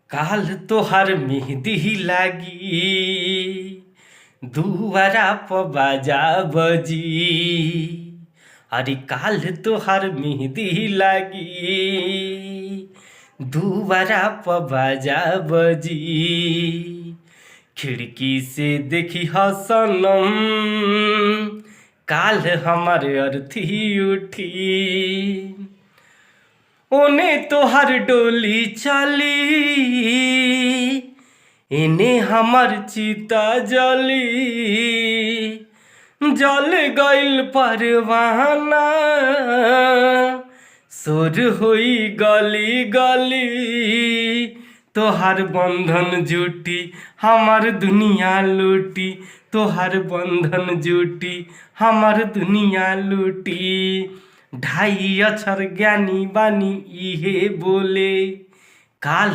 काल तोहार मेहंदी लागी दुआरा प बाजा बजी। अरे काल तोहार मेहंदी लागी दुआरा प बाजा बजी। खिड़की से देखी सनम काल हमार अर्थी उठी। ओने तोहर डोली चली एने हमर चिता जली। जल गइल परवाना सोर होई गली गली। तोहार बंधन जुटी हमार दुनिया लूटी। तोहार बंधन जुटी हमार दुनिया लूटी। ढाई अक्षर ज्ञानी बानी इहे बोले काल